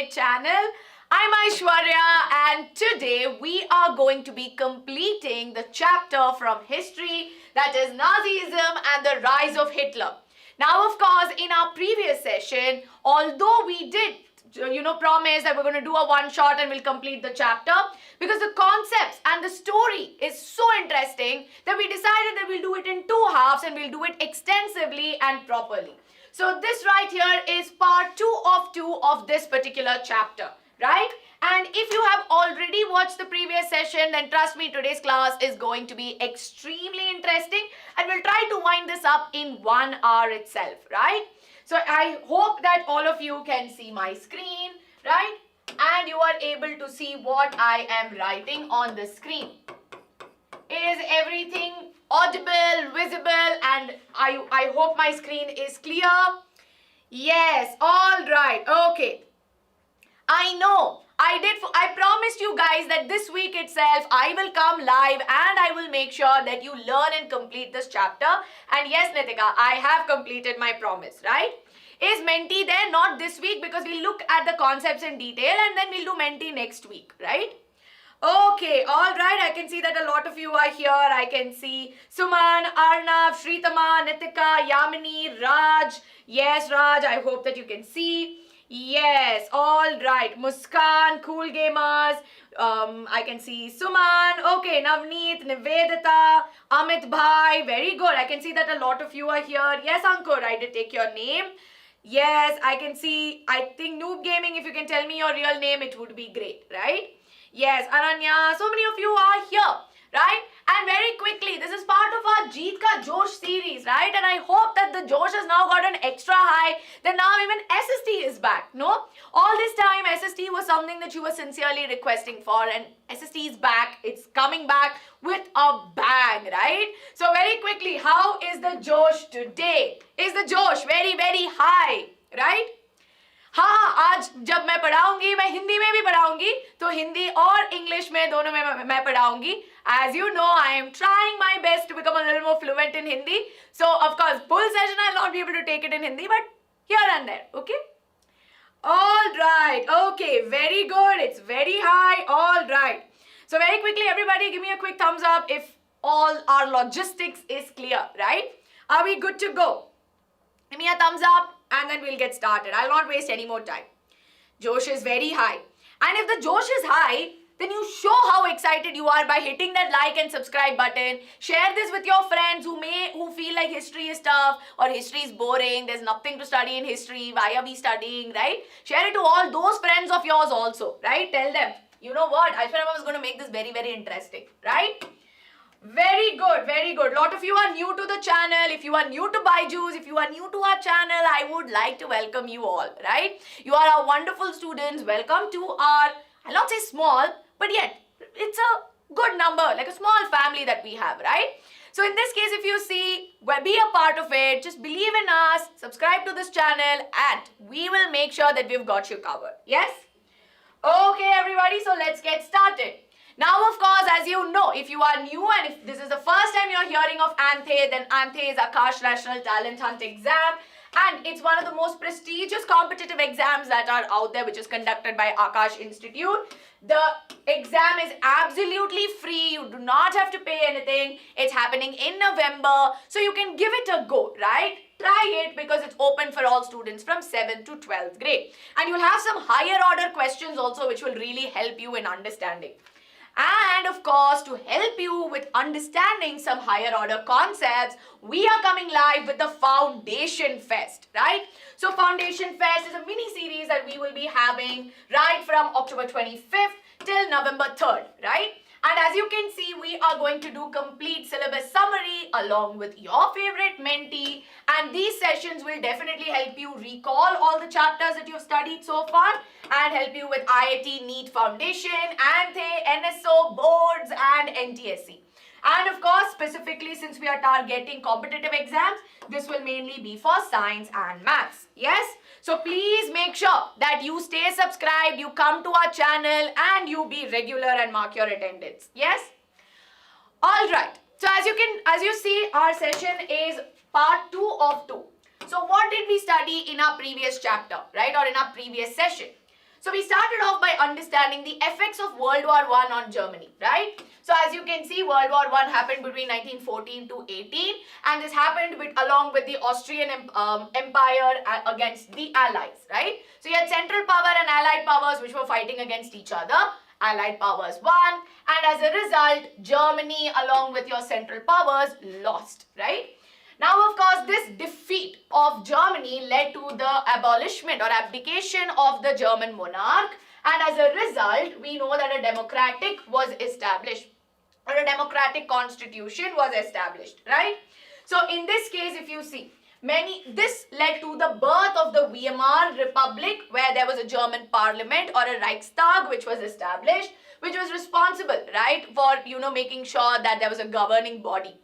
my channel. I'm Aishwarya and today we are going to be completing the chapter from history, that is Nazism and the rise of Hitler. Now, of course, in our previous session, although we did promise that we're going to do a one shot and we'll complete the chapter, because the concepts and the story is so interesting that we decided that we'll do it in two halves and we'll do it extensively and properly. So this right here is part 2 of this particular chapter, right? And if you have already watched the previous session, then trust me, today's class is going to be extremely interesting and we'll try to wind this up in 1 hour itself, right? So I hope that all of you can see my screen, right? And you are able to see what I am writing on the screen. Is everything audible, visible, and I hope my screen is clear? Yes, all right, okay. I know, I promised you guys that this week itself I will come live and I will make sure that you learn and complete this chapter. And yes, Nitika, I have completed my promise, right? Is Menti there? Not this week because we'll look at the concepts in detail and then we'll do Menti next week, right? Okay, all right. I can see that a lot of you are here. I can see Suman, Arnav, Shritama, Nitika, Yamini, Raj. Yes, Raj, I hope that you can see. Yes, all right. Muskan, Cool Gamers. I can see Suman. Okay, Navneet, Nivedita, Amit Bhai. Very good. I can see that a lot of you are here. Yes, Ankur, I did take your name. Yes, I can see. I think Noob Gaming, if you can tell me your real name, it would be great, right? Yes, Aranya, so many of you are here, right? And very quickly, this is part of our Jeet Ka Josh series, right? And I hope that the Josh has now got an extra high, that now even SST is back, no? All this time, SST was something that you were sincerely requesting for, and SST is back, it's coming back with a bang, right? So very quickly, how is the Josh today? Is the Josh very, very high, right? हाँ, आज जब मैं पढ़ाऊंगी मैं हिंदी में भी पढ़ाऊंगी तो हिंदी और English में दोनों में मैं पढ़ाऊंगी. As you know, I am trying my best to become a little more fluent in Hindi. So, of course, full session I'll not be able to take it in Hindi, but here and there, okay? All right, okay, very good. It's very high. All right. So, very quickly, everybody, give me a quick thumbs up if all our logistics is clear, right? Are we good to go? Give me a thumbs up and then we'll get started. I'll not waste any more time. Josh is very high. And if the Josh is high, then you show how excited you are by hitting that like and subscribe button. Share this with your friends who feel like history is tough or history is boring. There's nothing to study in history. Why are we studying, right? Share it to all those friends of yours also, right? Tell them, you know what? I was going to make this very, very interesting, right? Very good, very good. Lot of you are new to the channel. If you are new to Byju's, if you are new to our channel, I would like to welcome you all, right? You are our wonderful students. Welcome to our, I'll not say small, but yet it's a good number, like a small family that we have, right? So in this case, if you see, be a part of it, just believe in us, subscribe to this channel, and we will make sure that we've got you covered. Yes? Okay, everybody, so let's get started. Now, of course, as you know, if you are new and if this is the first time you're hearing of ANTHE, then ANTHE is Aakash National Talent Hunt Exam, and it's one of the most prestigious competitive exams that are out there, which is conducted by Aakash Institute. The exam is absolutely free. You do not have to pay anything. It's happening in November, so you can give it a go, right? Try it because it's open for all students from 7th to 12th grade. And you'll have some higher order questions also, which will really help you in understanding. And of course, to help you with understanding some higher order concepts, we are coming live with the Foundation Fest, right? So Foundation Fest is a mini series that we will be having right from October 25th till November 3rd, right? And as you can see, we are going to do complete syllabus summary along with your favorite mentee. And these sessions will definitely help you recall all the chapters that you've studied so far and help you with IIT NEET Foundation, ANTHE, NSO, boards and NTSC. And of course, specifically since we are targeting competitive exams, this will mainly be for science and maths. Yes? So please make sure that you stay subscribed, you come to our channel and you be regular and mark your attendance. Yes? Alright. So as you see, our session is part 2 of 2. So what did we study in our previous chapter, right? Or in our previous session? So we started off by understanding the effects of World War I on Germany, right? So as you can see, World War I happened between 1914 to 18, and this happened along with the Austrian Empire against the Allies, right? So you had Central Power and Allied powers which were fighting against each other. Allied powers won, and as a result, Germany along with your Central powers lost, right? Now, of course, this defeat of Germany led to the abolishment or abdication of the German monarch, and as a result, we know that a democratic was established, or a democratic constitution was established, right? So, in this case, if you see, this led to the birth of the Weimar Republic, where there was a German parliament or a Reichstag which was established, which was responsible, right, for, making sure that there was a governing body.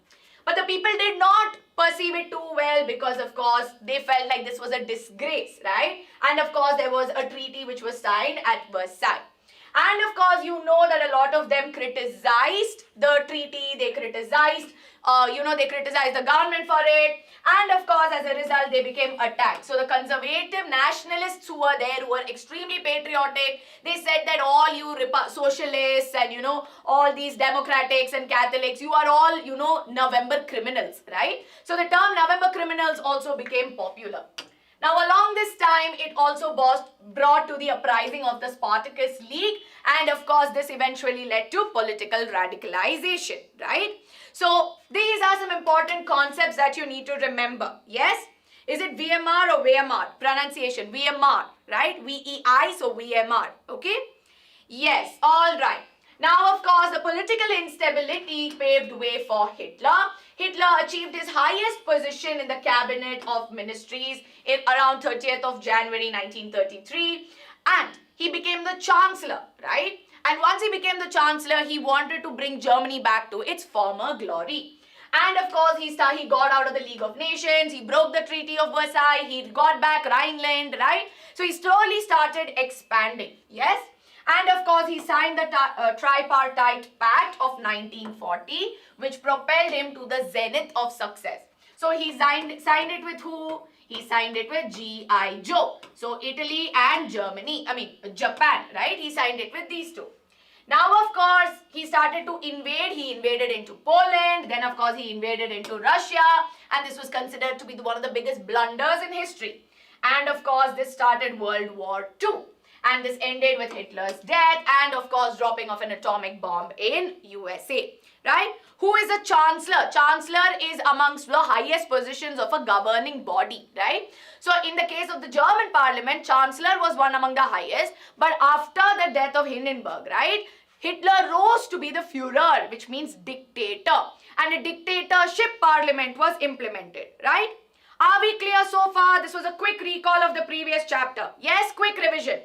But the people did not perceive it too well because, of course, they felt like this was a disgrace, right? And, of course, there was a treaty which was signed at Versailles. And, of course, you know that a lot of them criticized the treaty. They criticized, they criticized the government for it. And, of course, as a result, they became attacked. So the conservative nationalists who were there, who were extremely patriotic, they said that all you socialists and, all these democrats and Catholics, you are all, November criminals, right? So the term November criminals also became popular. Now, along this time, it also brought to the uprising of the Spartacus League, and of course, this eventually led to political radicalization, right? So, these are some important concepts that you need to remember. Yes? Is it Weimar or Weimar? Pronunciation, Weimar, right? V-E-I, so Weimar, okay? Yes, all right. Now, of course, the political instability paved way for Hitler. Hitler achieved his highest position in the cabinet of ministries in around 30th of January 1933, and he became the chancellor, right? And once he became the chancellor, he wanted to bring Germany back to its former glory. And of course, he got out of the League of Nations, he broke the Treaty of Versailles, he got back Rhineland, right? So he slowly started expanding, yes? And of course, he signed the Tripartite Pact of 1940, which propelled him to the zenith of success. So he signed it with who? He signed it with G.I. Joe. So Italy and Japan, right? He signed it with these two. Now, of course, he started to invade. He invaded into Poland. Then, of course, he invaded into Russia. And this was considered to be one of the biggest blunders in history. And, of course, this started World War II. And this ended with Hitler's death and, of course, dropping of an atomic bomb in USA, right? Who is a chancellor? Chancellor is amongst the highest positions of a governing body, right? So, in the case of the German parliament, chancellor was one among the highest. But after the death of Hindenburg, right, Hitler rose to be the Führer, which means dictator. And a dictatorship parliament was implemented, right? Are we clear so far? This was a quick recall of the previous chapter. Yes, quick revision.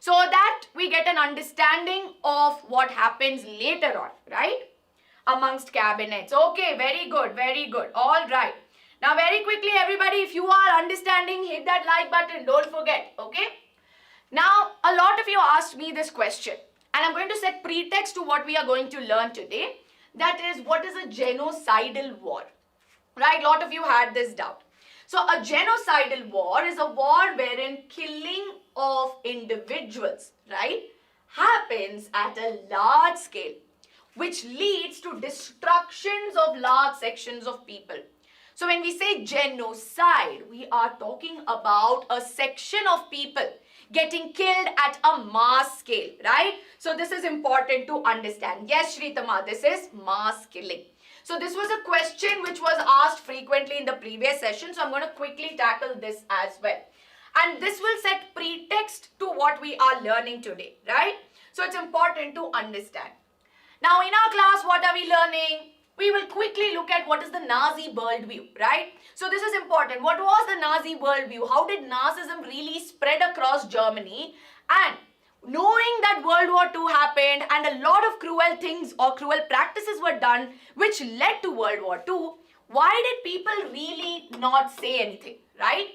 So that we get an understanding of what happens later on, right? Amongst cabinets. Okay, very good, very good. All right. Now, very quickly, everybody, if you are understanding, hit that like button. Don't forget, okay? Now, a lot of you asked me this question, and I'm going to set pretext to what we are going to learn today. That is, what is a genocidal war? Right? A lot of you had this doubt. So, a genocidal war is a war wherein killing of individuals, right, happens at a large scale, which leads to destructions of large sections of people. So when we say genocide, we are talking about a section of people getting killed at a mass scale, right? So this is important to understand. Yes, Shritama, this is mass killing. So this was a question which was asked frequently in the previous session. So I'm going to quickly tackle this as well. And this will set pretext to what we are learning today, right? So it's important to understand. Now in our class, what are we learning? We will quickly look at what is the Nazi worldview, right? So this is important. What was the Nazi worldview? How did Nazism really spread across Germany? And knowing that World War II happened and a lot of cruel things or cruel practices were done which led to World War II, why did people really not say anything, right?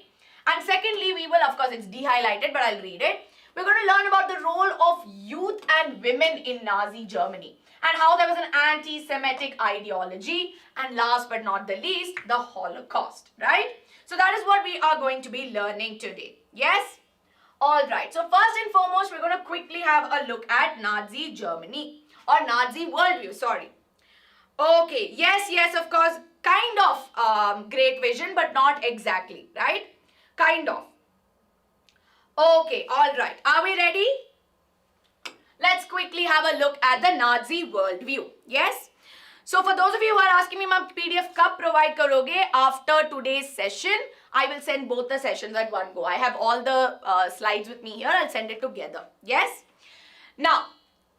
And secondly, we will, of course, it's de-highlighted, but I'll read it. We're going to learn about the role of youth and women in Nazi Germany and how there was an anti-Semitic ideology, and last but not the least, the Holocaust, right? So that is what we are going to be learning today. Yes? All right, so first and foremost, we're going to quickly have a look at Nazi Germany or Nazi worldview, sorry. Okay, yes, of course, kind of great vision, but not exactly, right? Kind of. Okay, all right, are we ready? Let's quickly have a look at the Nazi worldview, yes? So for those of you who are asking me, ma'am, PDF कब provide करोगे? After today's session, I will send both the sessions at one go. I have all the slides with me here. I'll send it together. Yes? Now,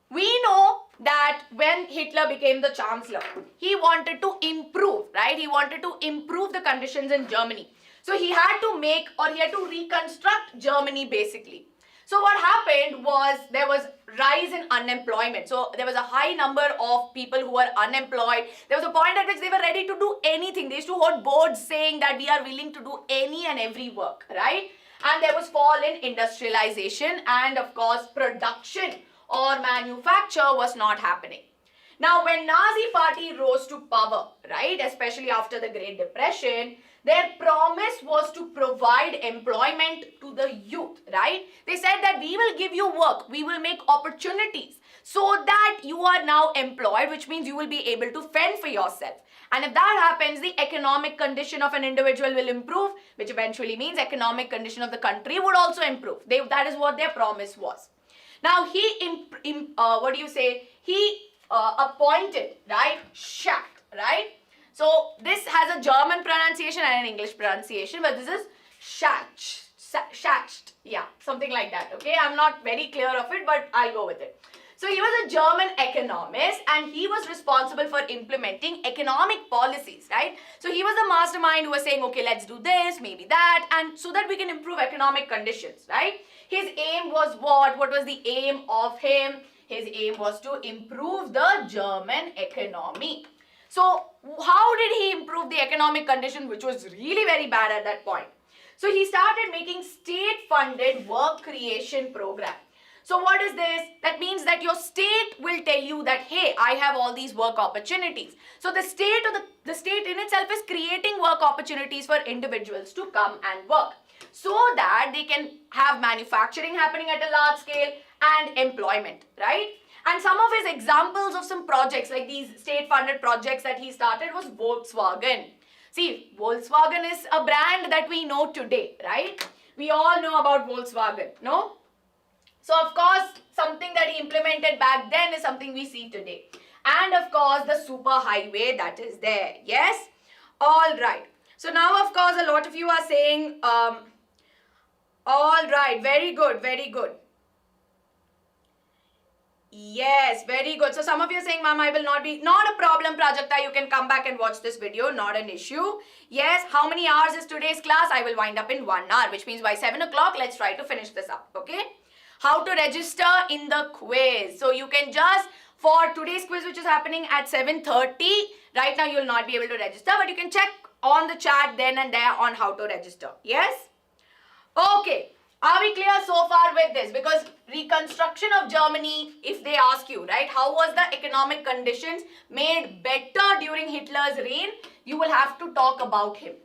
we know that when Hitler became the chancellor, he wanted to improve, right? He wanted to improve the conditions in Germany. So he had to make, or he had to reconstruct Germany basically. So what happened was there was rise in unemployment. So there was a high number of people who were unemployed. There was a point at which they were ready to do anything. They used to hold boards saying that we are willing to do any and every work, right? And there was fall in industrialization, and of course production or manufacture was not happening. Now when Nazi party rose to power, right, especially after the Great Depression, their promise was to provide employment to the youth, right? They said that we will give you work, we will make opportunities so that you are now employed, which means you will be able to fend for yourself. And if that happens, the economic condition of an individual will improve, which eventually means economic condition of the country would also improve. That is what their promise was. Now he appointed, right, Schacht, right? So this has a German pronunciation and an English pronunciation, but this is Schacht, yeah, something like that, okay? I'm not very clear of it, but I'll go with it. So he was a German economist and he was responsible for implementing economic policies, right? So he was the mastermind who was saying, okay, let's do this, maybe that, and so that we can improve economic conditions, right? His aim was what? What was the aim of him? His aim was to improve the German economy. So how did he improve the economic condition, which was really very bad at that point? So he started making state-funded work creation program. So what is this? That means that your state will tell you that, hey, I have all these work opportunities. So the state or the state in itself is creating work opportunities for individuals to come and work so that they can have manufacturing happening at a large scale and employment, right? And some of his examples of some projects, like these state-funded projects that he started, was Volkswagen. See, Volkswagen is a brand that we know today, right? We all know about Volkswagen, no? So, of course, something that he implemented back then is something we see today. And, of course, the superhighway that is there, yes? All right. So, now, of course, a lot of you are saying, all right, very good, very good. Yes, very good. So some of you are saying, ma'am, I will not a problem, Prajakta. You can come back and watch this video. Not an issue. Yes, how many hours is today's class? I will wind up in 1 hour, which means by 7 o'clock, let's try to finish this up. Okay? How to register in the quiz. So you can just, for today's quiz, which is happening at 7:30, right now you will not be able to register, but you can check on the chat then and there on how to register. Yes? Okay. Are we clear so far with this? Because reconstruction of Germany, if they ask you, right, how was the economic conditions made better during Hitler's reign, you will have to talk about him.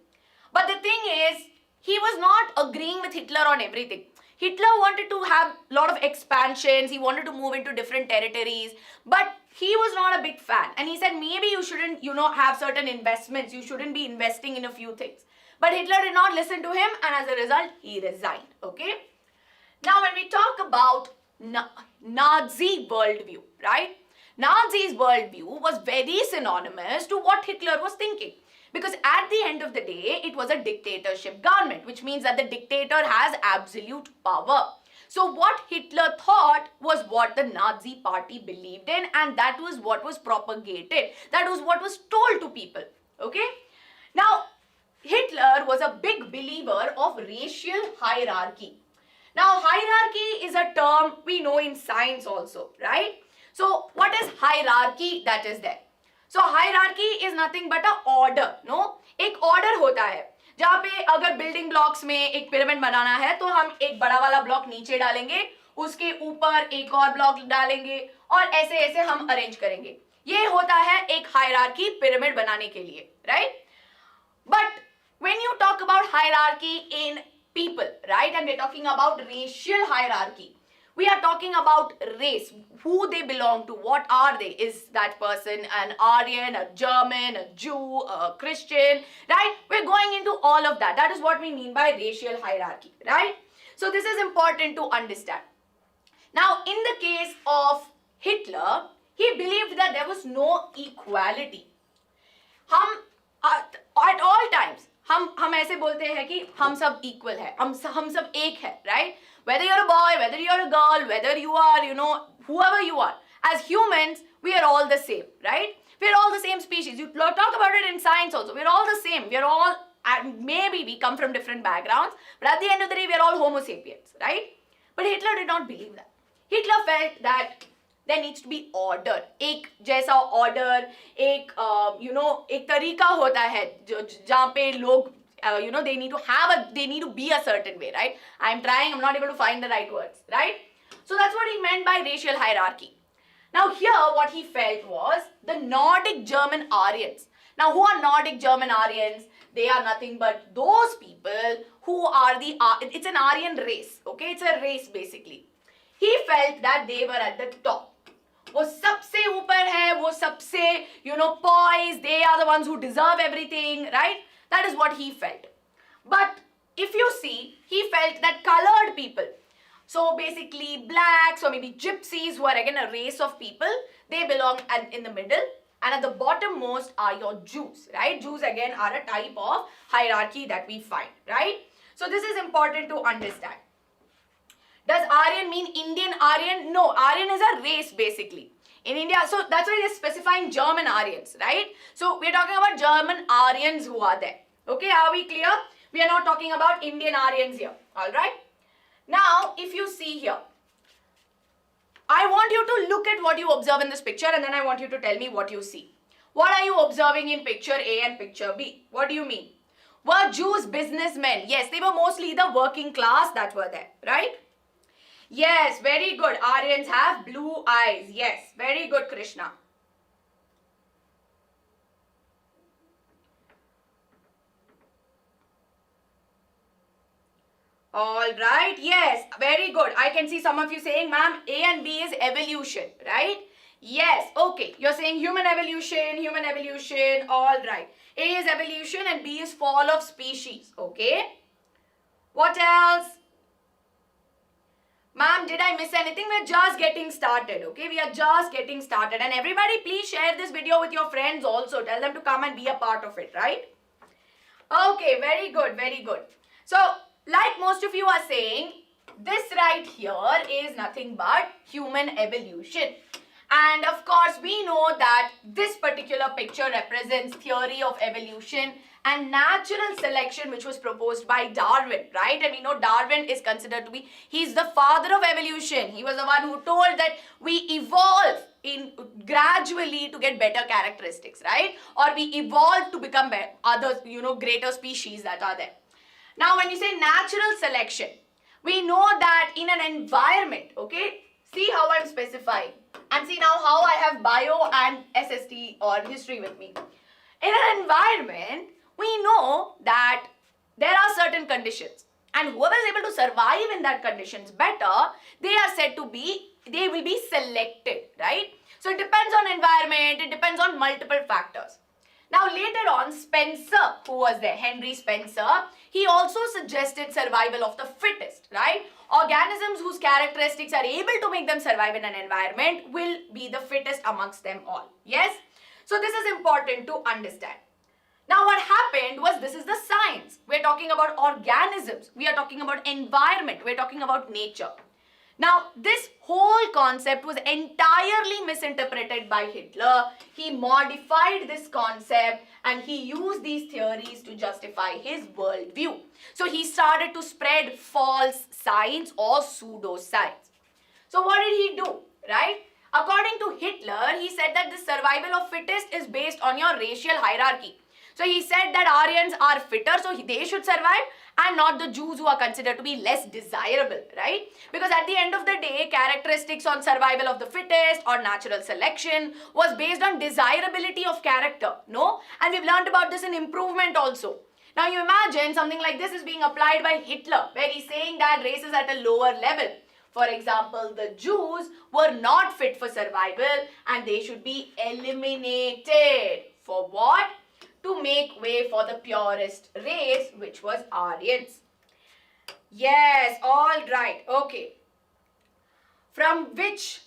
But the thing is, he was not agreeing with Hitler on everything. Hitler wanted to have a lot of expansions, he wanted to move into different territories, but he was not a big fan. And he said, maybe you shouldn't, have certain investments, you shouldn't be investing in a few things. But Hitler did not listen to him, and as a result, he resigned, okay? Now, when we talk about Nazi worldview, right? Nazi's worldview was very synonymous to what Hitler was thinking. Because at the end of the day, it was a dictatorship government, which means that the dictator has absolute power. So what Hitler thought was what the Nazi party believed in, and that was what was propagated. That was what was told to people, okay? Now, Hitler was a big believer of racial hierarchy. Now, hierarchy is a term we know in science also, right? So, what is hierarchy that is there? So, hierarchy is nothing but a order, no? एक order होता है, जहाँ पे अगर building blocks में एक pyramid बनाना है, तो हम एक बड़ा वाला block नीचे डालेंगे, उसके ऊपर एक और block डालेंगे, और ऐसे ऐसे हम arrange करेंगे. ये होता है एक hierarchy pyramid बनाने के लिए, right? But when you talk about hierarchy in people, right? And we're talking about racial hierarchy. We are talking about race, who they belong to, what are they? Is that person an Aryan, a German, a Jew, a Christian, right? We're going into all of that. That is what we mean by racial hierarchy, right? So this is important to understand. Now, in the case of Hitler, he believed that there was no equality. हम at all times हम ऐसे बोलते हैं कि हम सब equal है, हम सब एक है, right? Whether you're a boy, whether you're a girl, whether you are, whoever you are, as humans, we are all the same, right? We're all the same species. You talk about it in science also. We're all the same. We're all, maybe we come from different backgrounds, but at the end of the day, we're all Homo sapiens, right? But Hitler did not believe that. Hitler felt that there needs to be order. एक जैसा order, एक तरीका होता है जहाँ पे लोग they need to be a certain way, right? I'm not able to find the right words, right? So that's what he meant by racial hierarchy. Now here what he felt was the Nordic German Aryans. Now who are Nordic German Aryans? They are nothing but those people who are it's an Aryan race, okay? It's a race basically. He felt that they were at the top. वो सबसे ऊपर है, वो सबसे, poised, they are the ones who deserve everything, right? That is what he felt. But if you see, he felt that colored people, so basically blacks or maybe gypsies, who are again a race of people, they belong in the middle, and at the bottom most are your Jews, right? Jews again are a type of hierarchy that we find, right? So this is important to understand. Does Aryan mean Indian Aryan? No, Aryan is a race basically. In India, so that's why they're specifying German Aryans, right? So we're talking about German Aryans who are there. Okay, are we clear? We are not talking about Indian Aryans here, alright? Now, if you see here, I want you to look at what you observe in this picture and then I want you to tell me what you see. What are you observing in picture A and picture B? What do you mean? Were Jews businessmen? Yes, they were mostly the working class that were there, right? Yes, very good. Aryans have blue eyes. Yes, very good, Krishna. All right, yes, very good. I can see some of you saying, ma'am, A and B is evolution, right? Yes, okay. You're saying human evolution, all right. A is evolution and B is fall of species, okay? What else? Ma'am, did I miss anything? We're just getting started, okay? We are just getting started. And everybody, please share this video with your friends also. Tell them to come and be a part of it, right? Okay, very good, very good. So, like most of you are saying, this right here is nothing but human evolution. And of course, we know that this particular picture represents theory of evolution and natural selection, which was proposed by Darwin, right? And we know Darwin is considered to be, he's the father of evolution. He was the one who told that we evolve gradually to get better characteristics, right? Or we evolve to become other, greater species that are there. Now, when you say natural selection, we know that in an environment, okay? See how I'm specifying. And see now how I have bio and SST or history with me. In an environment, we know that there are certain conditions. And whoever is able to survive in that conditions better, they will be selected, right? So it depends on environment, it depends on multiple factors. Now later on, Spencer, who was there, Henry Spencer, he also suggested survival of the fittest, right? Organisms whose characteristics are able to make them survive in an environment will be the fittest amongst them all. Yes? So this is important to understand. Now what happened was, this is the science. We're talking about organisms. We are talking about environment. We're talking about nature. Now, this whole concept was entirely misinterpreted by Hitler. He modified this concept and he used these theories to justify his worldview. So, he started to spread false science or pseudoscience. So, what did he do, right? According to Hitler, he said that the survival of fittest is based on your racial hierarchy. So, he said that Aryans are fitter, so they should survive, and not the Jews who are considered to be less desirable, right? Because at the end of the day, characteristics on survival of the fittest or natural selection was based on desirability of character, no? And we've learned about this in improvement also. Now you imagine something like this is being applied by Hitler, where he's saying that race is at a lower level. For example, the Jews were not fit for survival and they should be eliminated. For what? To make way for the purest race, which was Aryans. Yes, all right, okay. From which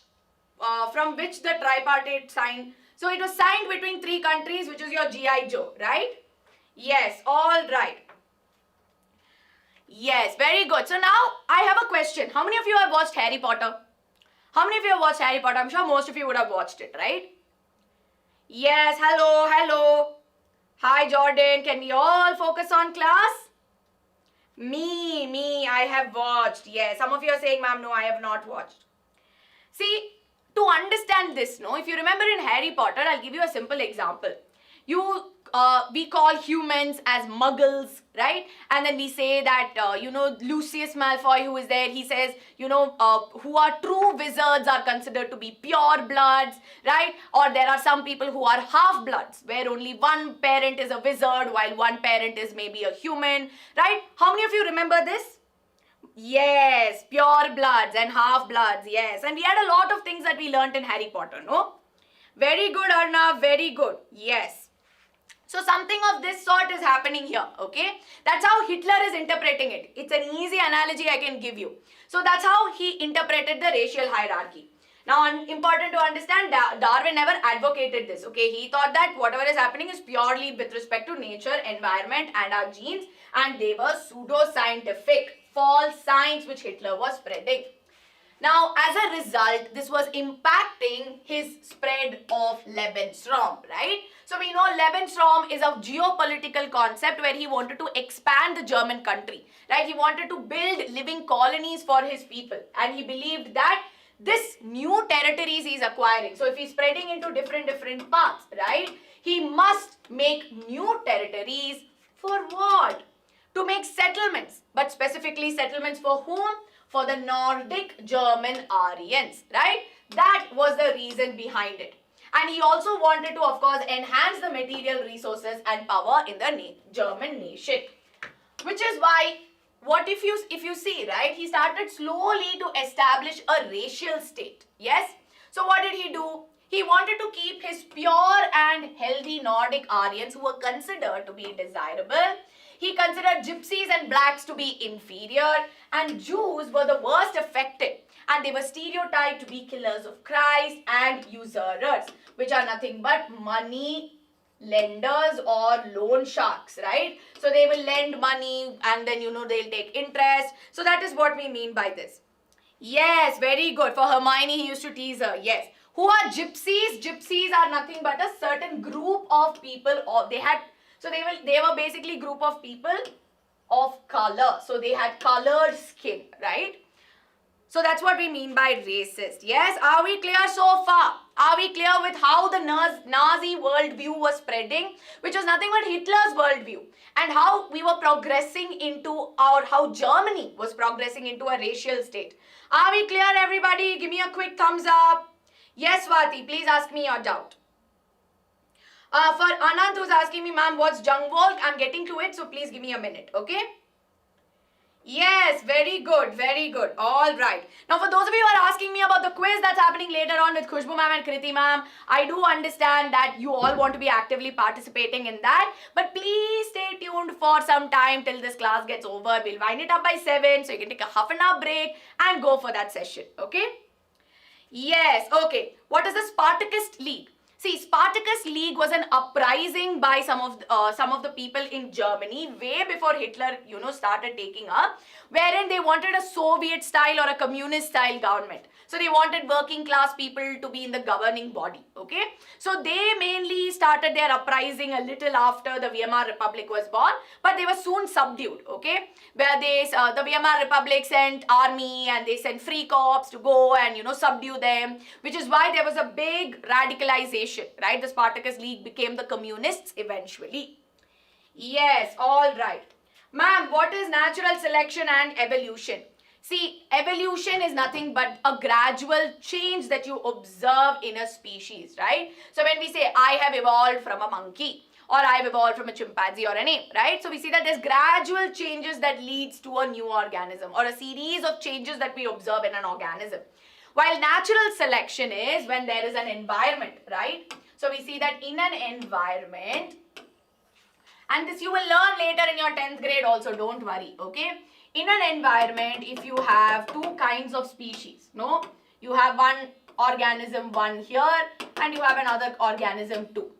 the tripartite signed? So it was signed between three countries, which is your G.I. Joe, right? Yes, all right. Yes, very good. So now I have a question. How many of you have watched Harry Potter? How many of you have watched Harry Potter? I'm sure most of you would have watched it, right? Yes, hello, hello. Hi, Jordan. Can we all focus on class? Me, I have watched. Yes, some of you are saying, ma'am, no, I have not watched. See, to understand this, no, if you remember in Harry Potter, I'll give you a simple example. We call humans as muggles, right? And then we say that, Lucius Malfoy, who is there, he says, who are true wizards are considered to be pure bloods, right? Or there are some people who are half-bloods, where only one parent is a wizard, while one parent is maybe a human, right? How many of you remember this? Yes, pure bloods and half-bloods, yes. And we had a lot of things that we learnt in Harry Potter, no? Very good, Arnav, very good, yes. So something of this sort is happening here, okay? That's how Hitler is interpreting it. It's an easy analogy I can give you. So that's how he interpreted the racial hierarchy. Now, important to understand, Darwin never advocated this, okay? He thought that whatever is happening is purely with respect to nature, environment and our genes, and they were pseudo-scientific, false science which Hitler was spreading. Now, as a result, this was impacting his spread of Lebensraum, right? So we know Lebensraum is a geopolitical concept where he wanted to expand the German country, right? He wanted to build living colonies for his people, and he believed that this new territories he's acquiring, so if he's spreading into different parts, right? He must make new territories for what? To make settlements, but specifically settlements for whom? For the Nordic German Aryans, right? That was the reason behind it. And he also wanted to, of course, enhance the material resources and power in the German nation. Which is why, what if you see, right? He started slowly to establish a racial state. Yes? So what did he do? He wanted to keep his pure and healthy Nordic Aryans who were considered to be desirable. He considered gypsies and blacks to be inferior, and Jews were the worst affected, and they were stereotyped to be killers of Christ and usurers, which are nothing but money lenders or loan sharks, right? So they will lend money and then they'll take interest. So that is what we mean by this. Yes, very good. For Hermione, he used to tease her. Yes. Who are gypsies? Gypsies are nothing but a certain group of people. They were basically group of people of color. So they had colored skin, right? So that's what we mean by racist. Yes, are we clear so far? Are we clear with how the Nazi worldview was spreading? Which was nothing but Hitler's worldview. And how we were progressing into how Germany was progressing into a racial state. Are we clear, everybody? Give me a quick thumbs up. Yes, Swati, please ask me your doubt. For Anand, who's asking me, ma'am, what's Jungvolk? I'm getting to it, so please give me a minute, okay? Yes, very good, very good. All right. Now, for those of you who are asking me about the quiz that's happening later on with Khushbu ma'am and Kriti ma'am, I do understand that you all want to be actively participating in that. But please stay tuned for some time till this class gets over. We'll wind it up by 7, so you can take a half an hour break and go for that session, okay? Yes, okay. What is the Spartacist League? See, Spartacus League was an uprising by some of the people in Germany way before Hitler, started taking up, wherein they wanted a Soviet style or a communist style government. So they wanted working class people to be in the governing body, okay? So they mainly started their uprising a little after the Weimar Republic was born, but they were soon subdued, okay? Where the Weimar Republic sent army and they sent free corps to go and, subdue them, which is why there was a big radicalization, right? The Spartacus League became the communists eventually. Yes, all right. Ma'am, what is natural selection and evolution? See, evolution is nothing but a gradual change that you observe in a species, right? So when we say, I have evolved from a monkey, or I've evolved from a chimpanzee or an ape, right? So we see that there's gradual changes that leads to a new organism, or a series of changes that we observe in an organism. While natural selection is when there is an environment, right? So we see that in an environment, and this you will learn later in your 10th grade also, don't worry, okay? In an environment, if you have two kinds of species, no? You have one organism, one here, and you have another organism too.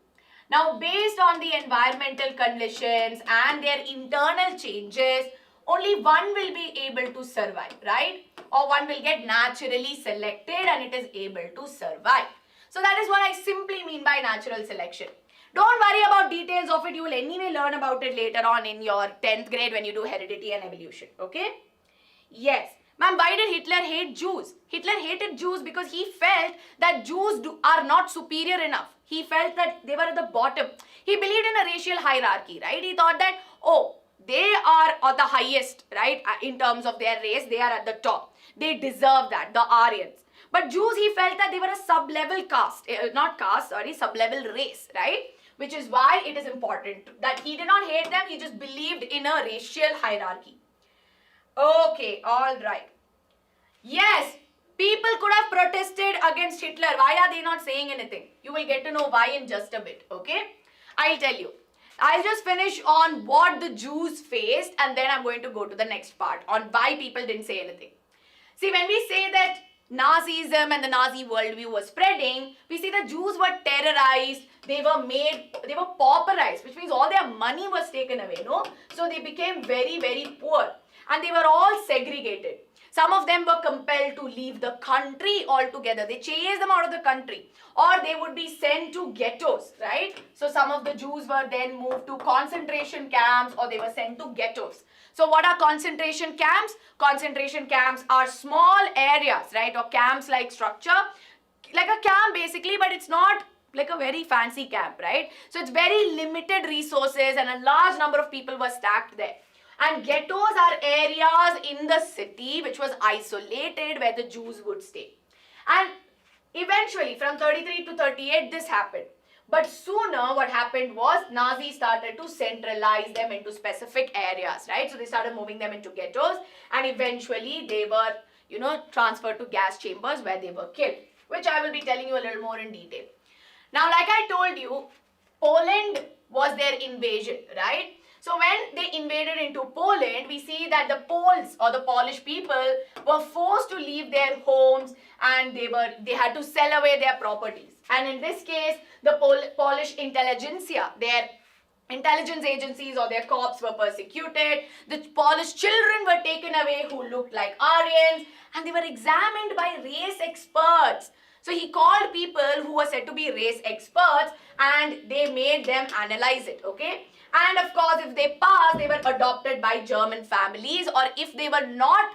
Now, based on the environmental conditions and their internal changes, only one will be able to survive, right? Or one will get naturally selected and it is able to survive. So that is what I simply mean by natural selection. Don't worry about details of it. You will anyway learn about it later on in your 10th grade when you do heredity and evolution. Okay? Yes. Ma'am, why did Hitler hate Jews? Hitler hated Jews because he felt that Jews are not superior enough. He felt that they were at the bottom. He believed in a racial hierarchy, right? He thought that, oh, they are at the highest, right? In terms of their race, they are at the top. They deserve that, the Aryans. But Jews, he felt that they were a sub-level caste, sub-level race, right? Which is why it is important that he did not hate them, he just believed in a racial hierarchy. Okay, all right. Yes, people could have protested against Hitler. Why are they not saying anything? You will get to know why in just a bit, okay? I'll tell you. I'll just finish on what the Jews faced and then I'm going to go to the next part on why people didn't say anything. See, when we say that Nazism and the Nazi worldview was spreading, we see the Jews were terrorized, they were pauperized, which means all their money was taken away, no? So they became very, very poor and they were all segregated. Some of them were compelled to leave the country altogether. They chased them out of the country. Or they would be sent to ghettos, right? So some of the Jews were then moved to concentration camps or they were sent to ghettos. So what are concentration camps? Concentration camps are small areas, right? Or camps-like structure. Like a camp basically, but it's not like a very fancy camp, right? So it's very limited resources and a large number of people were stacked there. And ghettos are areas in the city which was isolated where the Jews would stay. And eventually from 33 to 38 this happened. But sooner what happened was Nazis started to centralize them into specific areas, right? So they started moving them into ghettos and eventually they were, transferred to gas chambers where they were killed, which I will be telling you a little more in detail. Now, like I told you, Poland was their invasion, right? So when they invaded into Poland, we see that the Poles or the Polish people were forced to leave their homes and they had to sell away their properties. And in this case, the Polish intelligentsia, their intelligence agencies or their corps were persecuted. The Polish children were taken away who looked like Aryans and they were examined by race experts. So he called people who were said to be race experts and they made them analyze it, okay? And of course, if they passed, they were adopted by German families, or if they were not,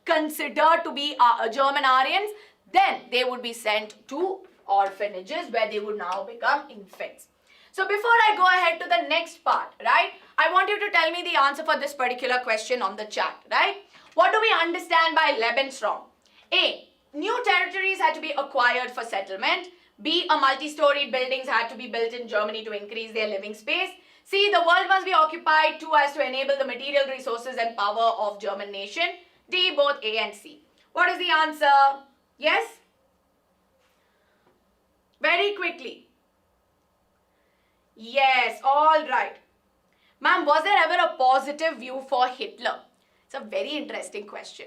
considered to be German Aryans, then they would be sent to orphanages where they would now become infants. So before I go ahead to the next part, right, I want you to tell me the answer for this particular question on the chat, right? What do we understand by Lebensraum? A. New territories had to be acquired for settlement. B. A multi-storied buildings had to be built in Germany to increase their living space. C. The world must be occupied too as to enable the material resources and power of German nation. D. Both A and C. What is the answer? Yes? Very quickly. Yes, all right. Ma'am, was there ever a positive view for Hitler? It's a very interesting question.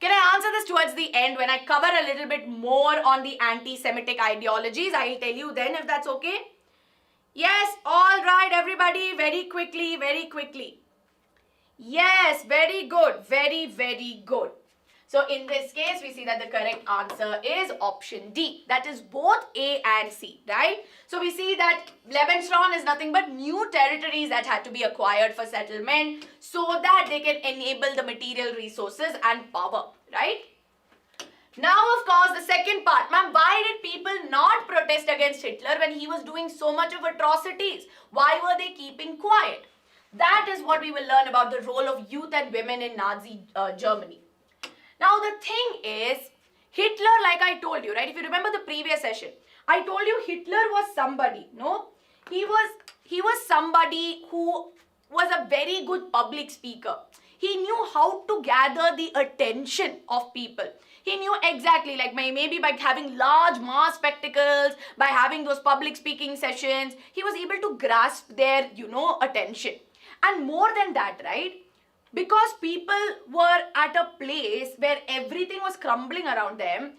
Can I answer this towards the end when I cover a little bit more on the anti-Semitic ideologies? I'll tell you then if that's okay. Yes, all right, everybody, very quickly, very quickly. Yes, very good, very, very good. So in this case, we see that the correct answer is option D. That is both A and C, right? So we see that Lebensraum is nothing but new territories that had to be acquired for settlement so that they can enable the material resources and power, right? Now, of course, the second part. Ma'am, why did people not protest against Hitler when he was doing so much of atrocities? Why were they keeping quiet? That is what we will learn about the role of youth and women in Nazi Germany. Now, the thing is, Hitler, like I told you, right? If you remember the previous session, I told you Hitler was somebody, no? He was somebody who was a very good public speaker. He knew how to gather the attention of people. He knew exactly, like maybe by having large mass spectacles, by having those public speaking sessions, he was able to grasp their, attention. And more than that, right? Because people were at a place where everything was crumbling around them,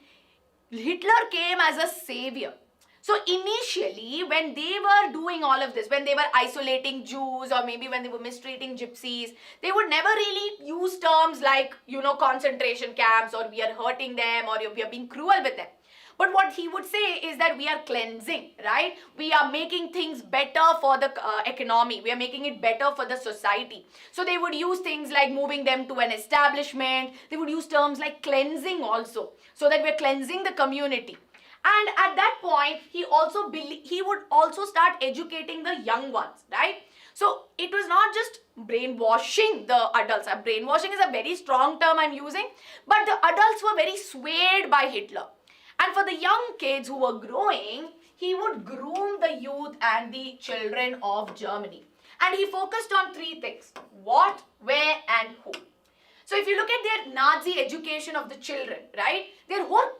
Hitler came as a savior. So initially, when they were doing all of this, when they were isolating Jews or maybe when they were mistreating gypsies, they would never really use terms like, concentration camps, or we are hurting them, or we are being cruel with them. But what he would say is that we are cleansing, right? We are making things better for the economy. We are making it better for the society. So they would use things like moving them to an establishment. They would use terms like cleansing also, so that we are cleansing the community. And at that point, he would also start educating the young ones, right? So it was not just brainwashing the adults. Brainwashing is a very strong term I'm using, but the adults were very swayed by Hitler. And for the young kids who were growing, he would groom the youth and the children of Germany. And he focused on three things: what, where, and who. So if you look at their Nazi education of the children, right, their whole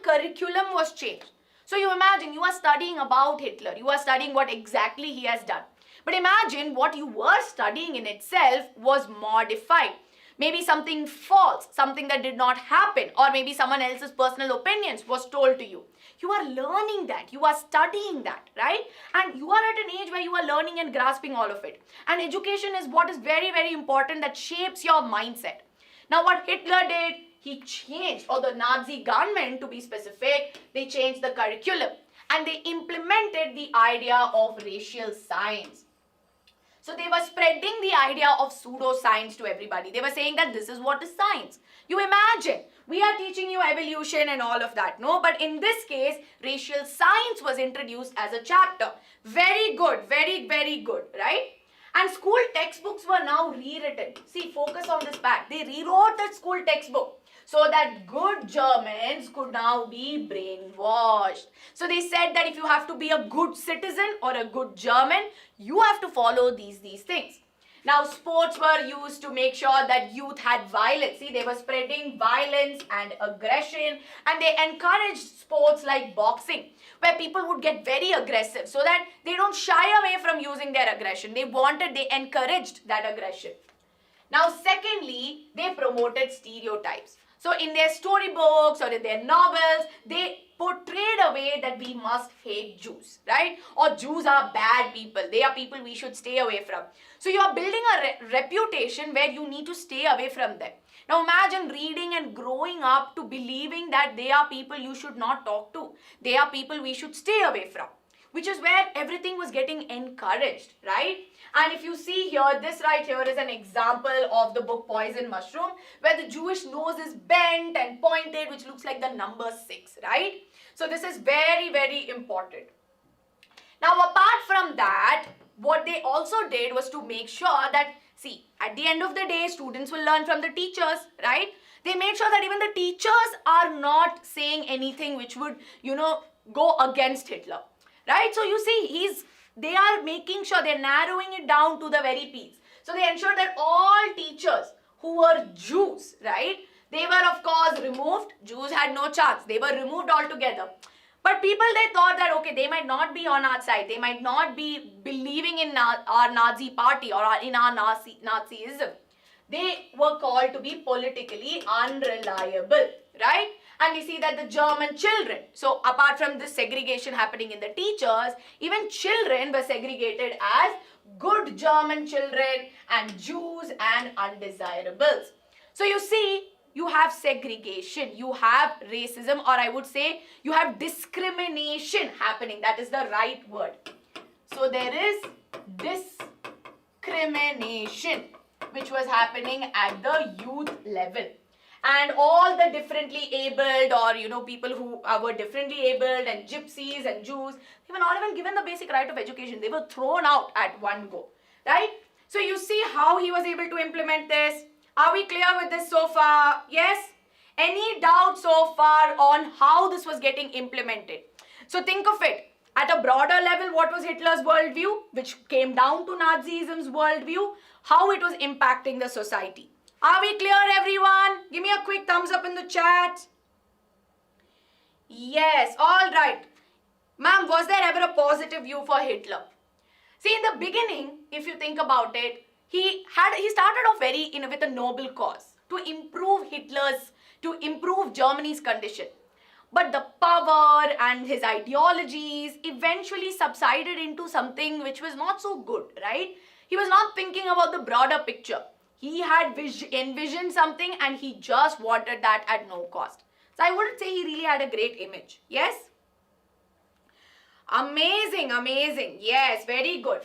curriculum was changed. So you imagine, you are studying about Hitler, you are studying what exactly he has done. But imagine what you were studying in itself was modified. Maybe something false, something that did not happen, or maybe someone else's personal opinions was told to you. You are learning that, you are studying that, right? And you are at an age where you are learning and grasping all of it. And education is what is very, very important, that shapes your mindset. Now what Hitler did, he changed, or the Nazi government to be specific, they changed the curriculum and they implemented the idea of racial science. So they were spreading the idea of pseudoscience to everybody. They were saying that this is what is science. You imagine, we are teaching you evolution and all of that, no? But in this case, racial science was introduced as a chapter. Very good, very, very good, right? And school textbooks were now rewritten. See, focus on this fact. They rewrote that school textbook so that good Germans could now be brainwashed. So they said that if you have to be a good citizen or a good German, you have to follow these things. Now, sports were used to make sure that youth had violence. See, they were spreading violence and aggression, and they encouraged sports like boxing, where people would get very aggressive so that they don't shy away from using their aggression. They encouraged that aggression. Now, secondly, they promoted stereotypes. So in their storybooks or in their novels, they portrayed a way that we must hate Jews, right? Or Jews are bad people. They are people we should stay away from. So you are building a reputation where you need to stay away from them. Now imagine reading and growing up to believing that they are people you should not talk to. They are people we should stay away from, which is where everything was getting encouraged, right? And if you see here, this right here is an example of the book Poison Mushroom, where the Jewish nose is bent and pointed, which looks like the number 6, right? So this is very, very important. Now, apart from that, what they also did was to make sure that, see, at the end of the day, students will learn from the teachers, right? They made sure that even the teachers are not saying anything which would, go against Hitler, right? So you see, they are making sure they're narrowing it down to the very piece. So they ensured that all teachers who were Jews, right, they were of course removed. Jews had no chance. They were removed altogether. But people, they thought that, okay, they might not be on our side. They might not be believing in our Nazi party or in our Nazism. They were called to be politically unreliable, right? And we see that the German children, so apart from this segregation happening in the teachers, even children were segregated as good German children and Jews and undesirables. So you see, you have segregation, you have racism, or I would say you have discrimination happening. That is the right word. So there is discrimination which was happening at the youth level. And all the differently abled, or people who were differently abled, and gypsies and Jews, they were not even given the basic right of education. They were thrown out at one go, right? So you see how he was able to implement this. Are we clear with this so far? Yes? Any doubt so far on how this was getting implemented? So think of it. At a broader level, what was Hitler's worldview, which came down to Nazism's worldview, how it was impacting the society. Are we clear, everyone? Give me a quick thumbs up in the chat. Yes, all right. Ma'am, was there ever a positive view for Hitler? See, in the beginning, if you think about it, he started off with a noble cause to improve Germany's condition. But the power and his ideologies eventually subsided into something which was not so good, right? He was not thinking about the broader picture. He had envisioned something and he just wanted that at no cost. So I wouldn't say he really had a great image. Yes? Amazing, amazing. Yes, very good.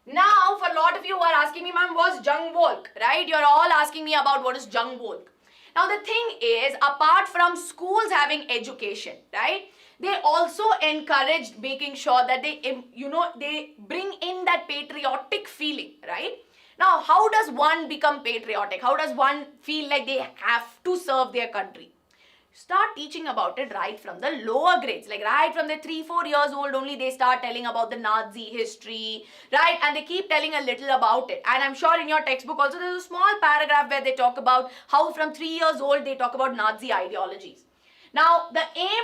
Now, for a lot of you who are asking me, ma'am, what's Jungvolk, right? You're all asking me about what is Jungvolk. Now, the thing is, apart from schools having education, right, they also encouraged making sure that they bring in that patriotic feeling, right? Now, how does one become patriotic? How does one feel like they have to serve their country? Start teaching about it right from the lower grades, like right from the 3-4 years old only they start telling about the Nazi history, right? And they keep telling a little about it. And I'm sure in your textbook also there's a small paragraph where they talk about how from 3 years old they talk about Nazi ideologies. Now the aim,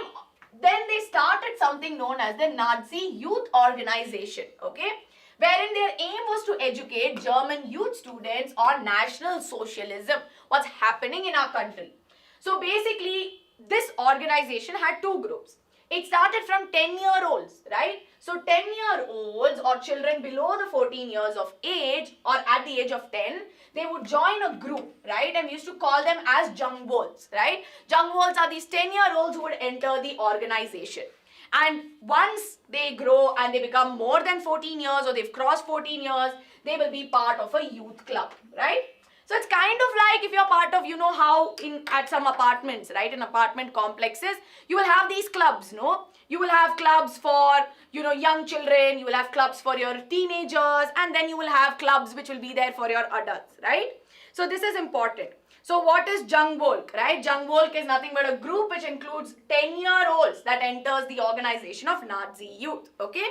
then they started something known as the Nazi Youth Organization, okay? Wherein their aim was to educate German youth students on National Socialism, what's happening in our country. So basically, this organization had two groups. It started from 10-year-olds, right? So 10-year-olds or children below the 14 years of age or at the age of 10, they would join a group, right? And we used to call them as Jungvolks, right? Jungvolks are these 10-year-olds who would enter the organization. And once they grow and they become more than 14 years or they've crossed 14 years, they will be part of a youth club, right? So it's kind of like if you're part of, how at some apartments, right, in apartment complexes, you will have these clubs, no? You will have clubs for, young children, you will have clubs for your teenagers, and then you will have clubs which will be there for your adults, right? So this is important. So what is Jungvolk, right? Jungvolk is nothing but a group which includes 10-year-olds that enters the organization of Nazi youth, okay?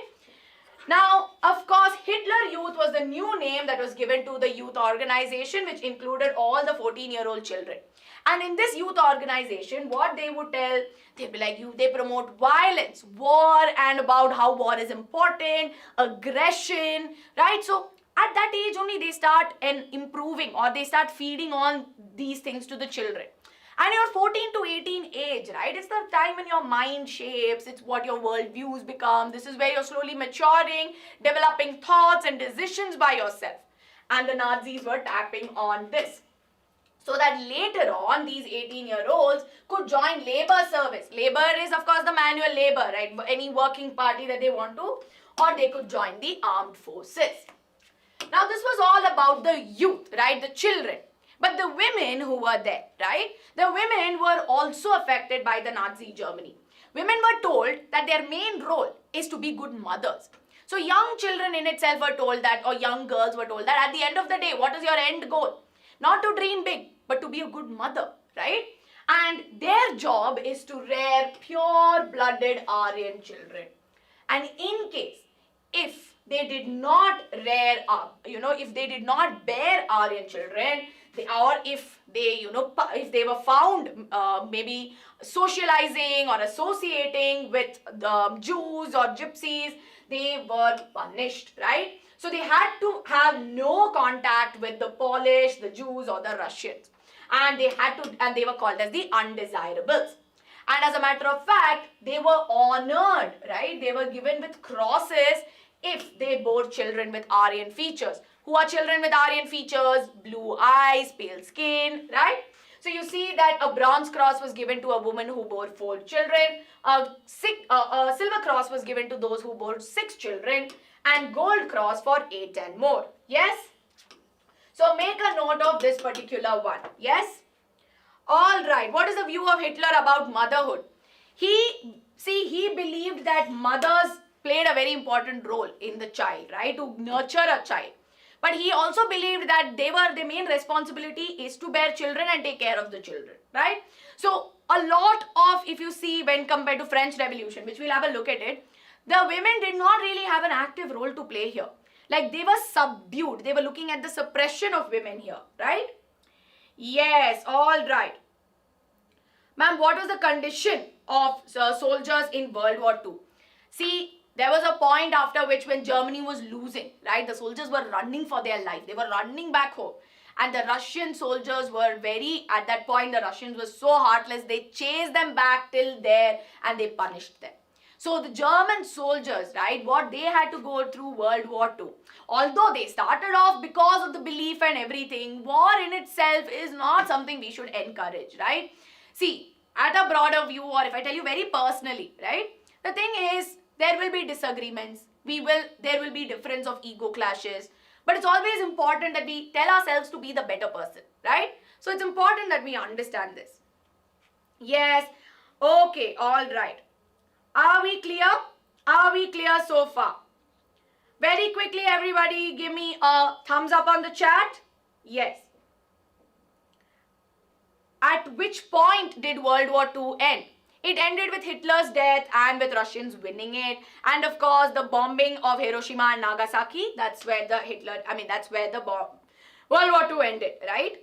Now, of course, Hitler Youth was the new name that was given to the youth organization, which included all the 14-year-old children. And in this youth organization, what they would tell, they'd be like, they promote violence, war, and about how war is important, aggression, right? So at that age only they start improving or they start feeding on these things to the children. And your 14 to 18 age, right? It's the time when your mind shapes. It's what your worldviews become. This is where you're slowly maturing, developing thoughts and decisions by yourself. And the Nazis were tapping on this. So that later on, these 18-year-olds could join labor service. Labor is, of course, the manual labor, right? Any working party that they want to. Or they could join the armed forces. Now, this was all about the youth, right? The children. But the women who were there, right? The women were also affected by the Nazi Germany. Women were told that their main role is to be good mothers. So young children in itself were told that, or young girls were told that at the end of the day, what is your end goal? Not to dream big, but to be a good mother, right? And their job is to rear pure-blooded Aryan children. And in case, if they did not rear up, if they did not bear Aryan children, or if they, if they were found maybe socializing or associating with the Jews or Gypsies, they were punished, right? So they had to have no contact with the Polish, the Jews or the Russians. And they were called as the undesirables. And as a matter of fact, they were honored, right? They were given with crosses if they bore children with Aryan features. Who are children with Aryan features? Blue eyes, pale skin, right? So you see that a bronze cross was given to a woman who bore 4 children. A silver cross was given to those who bore 6 children. And gold cross for 8 and more. Yes? So make a note of this particular one. Yes? Alright, what is the view of Hitler about motherhood? He believed that mothers played a very important role in the child, right? To nurture a child. But he also believed that their main responsibility is to bear children and take care of the children, right? So a lot of, if you see when compared to French Revolution, which we'll have a look at it, the women did not really have an active role to play here. Like they were subdued. They were looking at the suppression of women here, right? Yes, all right. Ma'am, what was the condition of soldiers in World War II? See, there was a point after which when Germany was losing, right? The soldiers were running for their life. They were running back home. And the Russian soldiers were at that point, the Russians were so heartless. They chased them back till there and they punished them. So the German soldiers, right, what they had to go through World War II, although they started off because of the belief and everything, war in itself is not something we should encourage, right? See, at a broader view, or if I tell you very personally, right, the thing is, there will be disagreements, there will be difference of ego clashes, but it's always important that we tell ourselves to be the better person, right? So it's important that we understand this. Yes, okay, all right. Are we clear? Are we clear so far? Very quickly, everybody, give me a thumbs up on the chat. Yes. At which point did World War II end? It ended with Hitler's death and with Russians winning it. And of course, the bombing of Hiroshima and Nagasaki. That's where the World War II ended, right?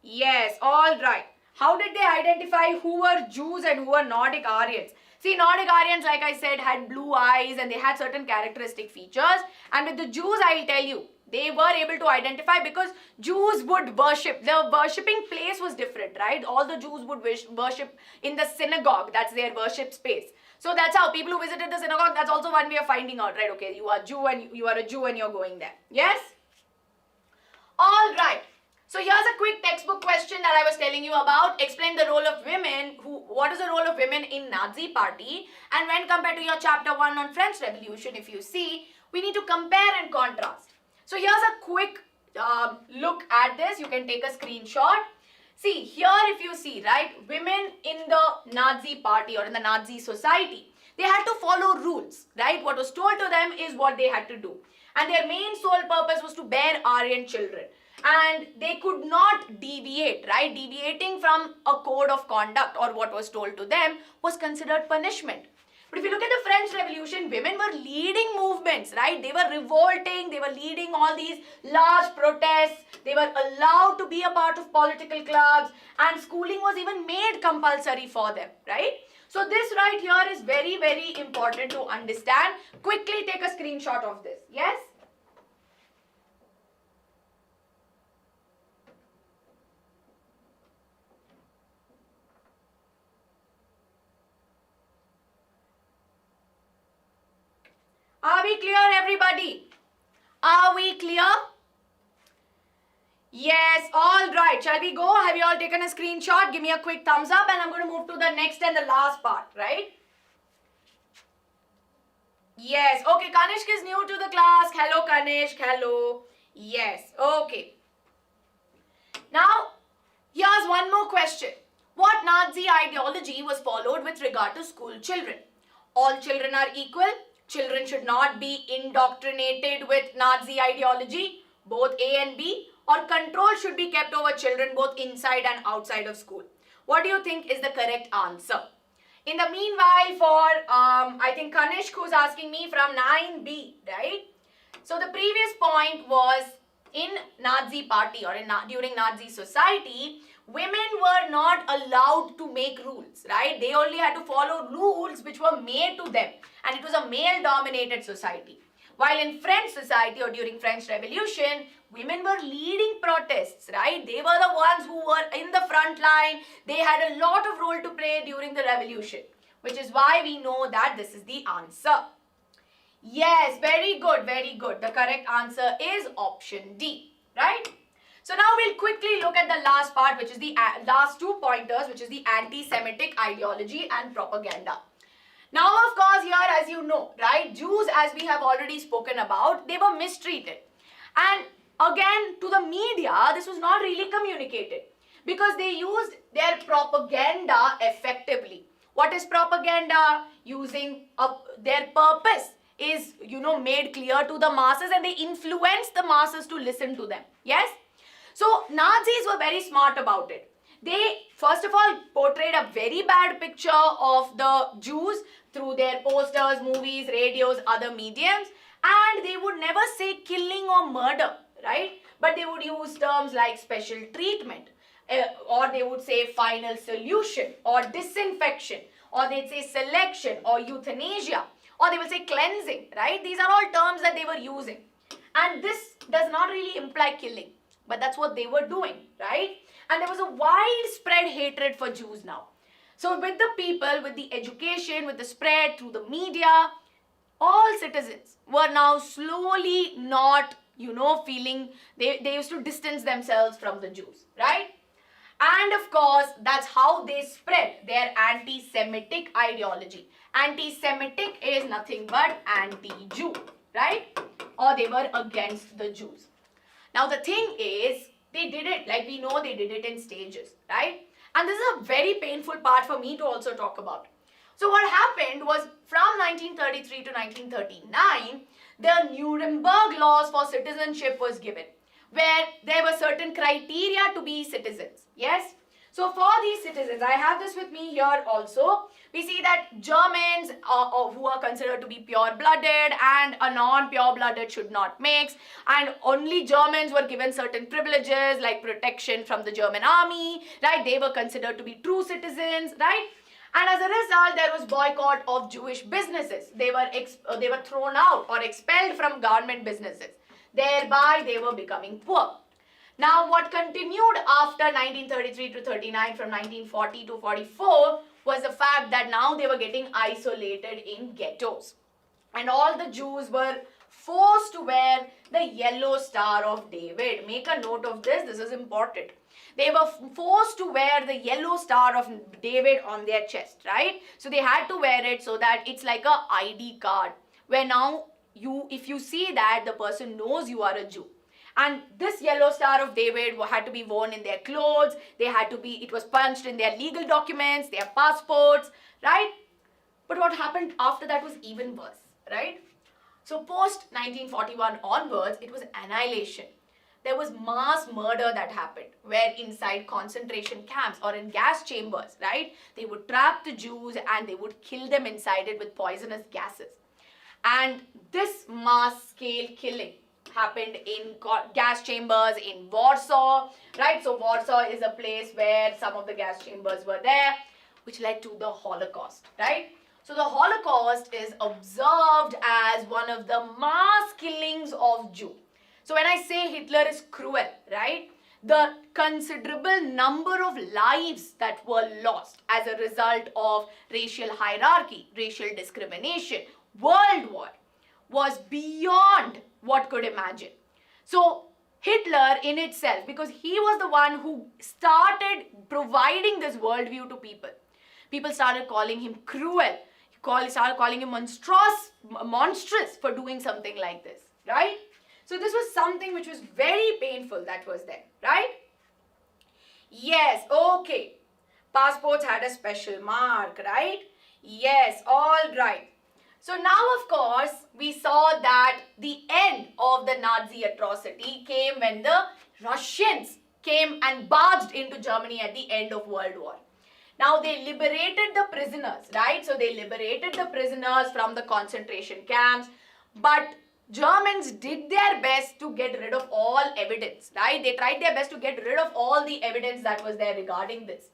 Yes, all right. How did they identify who were Jews and who were Nordic Aryans? See, Nordic Aryans, like I said, had blue eyes and they had certain characteristic features. And with the Jews, I'll tell you, they were able to identify because Jews would worship. Their worshipping place was different, right? All the Jews would worship in the synagogue. That's their worship space. So that's how people who visited the synagogue, that's also one way of finding out, right? Okay, you are a Jew and you're going there. Yes? All right. So here's a quick textbook question that I was telling you about. Explain the role of women. What is the role of women in Nazi party? And when compared to your chapter 1 on French Revolution, if you see, we need to compare and contrast. So here's a quick look at this. You can take a screenshot. See, here if you see, right, women in the Nazi party or in the Nazi society, they had to follow rules, right? What was told to them is what they had to do. And their main sole purpose was to bear Aryan children. And they could not deviate, right? Deviating from a code of conduct or what was told to them was considered punishment. But if you look at the French Revolution, women were leading movements, right? They were revolting, they were leading all these large protests, they were allowed to be a part of political clubs, and schooling was even made compulsory for them, right? So this right here is very, very important to understand. Quickly take a screenshot of this, yes? Are we clear, everybody? Are we clear? Yes, all right. Shall we go? Have you all taken a screenshot? Give me a quick thumbs up and I'm going to move to the next and the last part, right? Yes, okay. Kanishk is new to the class. Hello, Kanishk. Hello. Yes, okay. Now, here's one more question. What Nazi ideology was followed with regard to school children? All children are equal. Children should not be indoctrinated with Nazi ideology, both A and B, or control should be kept over children both inside and outside of school. What do you think is the correct answer? In the meanwhile, for I think Kanishk who's asking me from 9B, right? So the previous point was in Nazi party or during Nazi society, women were not allowed to make rules, right? They only had to follow rules which were made to them, and it was a male-dominated society. While in French society or during French Revolution, women were leading protests, right? They were the ones who were in the front line. They had a lot of role to play during the revolution, which is why we know that this is the answer. Yes, very good, very good. The correct answer is option D, right? So now we'll quickly look at the last part, which is the last 2 pointers, which is the anti-Semitic ideology and propaganda. Now, of course, here, as you know, right, Jews, as we have already spoken about, they were mistreated. And again, to the media, this was not really communicated because they used their propaganda effectively. What is propaganda? Using their purpose is, made clear to the masses, and they influence the masses to listen to them. Yes? So Nazis were very smart about it. They first of all portrayed a very bad picture of the Jews through their posters, movies, radios, other mediums, and they would never say killing or murder, right? But they would use terms like special treatment, or they would say final solution, or disinfection, or they'd say selection, or euthanasia, or they will say cleansing, right? These are all terms that they were using. And this does not really imply killing, but that's what they were doing, right? And there was a widespread hatred for Jews now. So with the people, with the education, with the spread through the media, all citizens were now slowly not, feeling, they used to distance themselves from the Jews, right? And of course, that's how they spread their anti-Semitic ideology. Anti-Semitic is nothing but anti-Jew, right? Or they were against the Jews. Now the thing is, they did it, like we know they did it in stages, right? And this is a very painful part for me to also talk about. So what happened was from 1933 to 1939, the Nuremberg laws for citizenship was given, where there were certain criteria to be citizens. Yes? So for these citizens, I have this with me here also. We see that Germans who are considered to be pure-blooded and a non-pure-blooded should not mix. And only Germans were given certain privileges like protection from the German army, right? They were considered to be true citizens, right? And as a result, there was boycott of Jewish businesses. They were thrown out or expelled from government businesses. Thereby, they were becoming poor. Now, what continued after 1933 to 39, from 1940 to 44, was the fact that now they were getting isolated in ghettos. And all the Jews were forced to wear the yellow Star of David. Make a note of this. This is important. They were forced to wear the yellow Star of David on their chest, right? So they had to wear it so that it's like a ID card, where now if you see that, the person knows you are a Jew. And this yellow Star of David had to be worn in their clothes. It was punched in their legal documents, their passports, right? But what happened after that was even worse, right? So post 1941 onwards, it was annihilation. There was mass murder that happened, where inside concentration camps or in gas chambers, right? They would trap the Jews and they would kill them inside it with poisonous gases. And this mass scale killing happened in gas chambers in Warsaw, right? So Warsaw is a place where some of the gas chambers were there, which led to the Holocaust, right? So the Holocaust is observed as one of the mass killings of Jews. So when I say Hitler is cruel, right? The considerable number of lives that were lost as a result of racial hierarchy, racial discrimination, world war, was beyond what could imagine. So Hitler in itself, because he was the one who started providing this worldview to people, people started calling him cruel, started calling him monstrous for doing something like this, right? So this was something which was very painful that was there, right? Yes, okay. Passports had a special mark, right? Yes, all right. So now, of course, we saw that the end of the Nazi atrocity came when the Russians came and barged into Germany at the end of World War. Now, they liberated the prisoners, right? So, they liberated the prisoners from the concentration camps, but Germans did their best to get rid of all evidence, right? They tried their best to get rid of all the evidence that was there regarding this.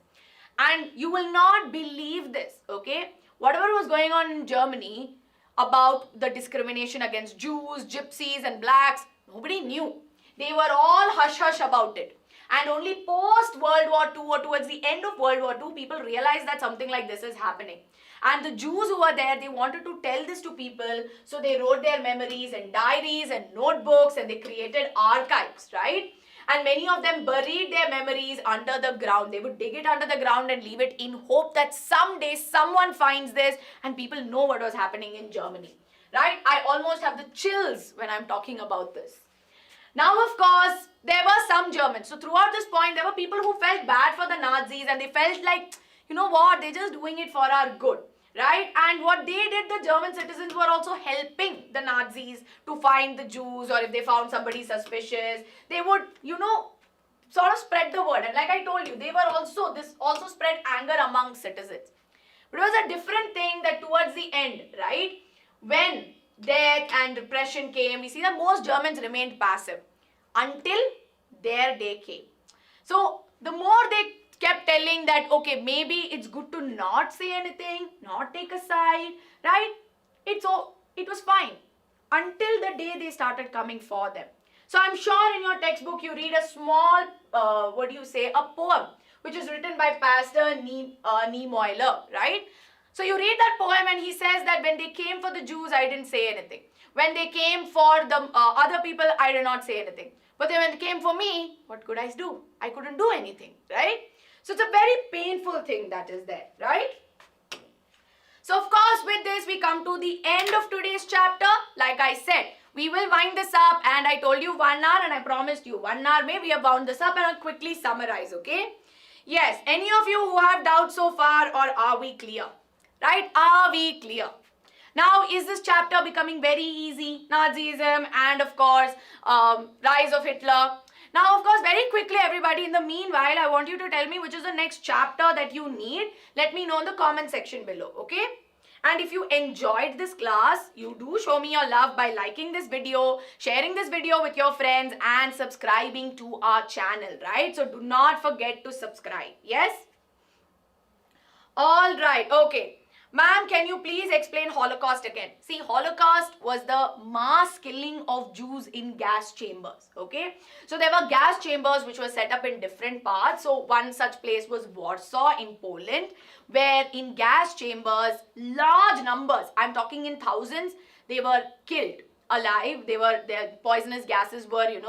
And you will not believe this, okay? Whatever was going on in Germany about the discrimination against Jews, gypsies and blacks, nobody knew. They were all hush-hush about it. And only post-World War II or towards the end of World War II, people realized that something like this is happening. And the Jews who were there, they wanted to tell this to people. So they wrote their memories in diaries and notebooks, and they created archives, right? And many of them buried their memories under the ground. They would dig it under the ground and leave it in hope that someday someone finds this and people know what was happening in Germany, right? I almost have the chills when I'm talking about this. Now, of course, there were some Germans. So throughout this point, there were people who felt bad for the Nazis and they felt like, you know what, they're just doing it for our good, right? And what they did, the German citizens were also helping the Nazis to find the Jews, or if they found somebody suspicious, they would, sort of spread the word. And like I told you, this also spread anger among citizens. But it was a different thing that towards the end, right, when death and repression came, we see that most Germans remained passive until their day came. So the more they kept telling that, okay, maybe it's good to not say anything, not take a side, right? It was fine until the day they started coming for them. So I'm sure in your textbook you read a small, a poem, which is written by Pastor Niemöller, right? So you read that poem and he says that when they came for the Jews, I didn't say anything. When they came for the other people, I did not say anything. But then when it came for me, what could I do? I couldn't do anything, right? So it's a very painful thing that is there, right? So of course with this we come to the end of today's chapter. Like I said, we will wind this up and I told you 1 hour and I promised you 1 hour. Maybe we have wound this up and I'll quickly summarize, okay? Yes, any of you who have doubts so far, or are we clear? Right? Are we clear? Now, is this chapter becoming very easy? Nazism and of course, rise of Hitler. Now, of course, very quickly, everybody, in the meanwhile, I want you to tell me which is the next chapter that you need. Let me know in the comment section below, okay? And if you enjoyed this class, you do show me your love by liking this video, sharing this video with your friends and subscribing to our channel, right? So do not forget to subscribe, yes? All right, okay. Ma'am, can you please explain Holocaust again? See, Holocaust was the mass killing of Jews in gas chambers, okay? So there were gas chambers which were set up in different parts. So one such place was Warsaw in Poland, where in gas chambers, large numbers, I'm talking in thousands, they were killed alive. Their poisonous gases were,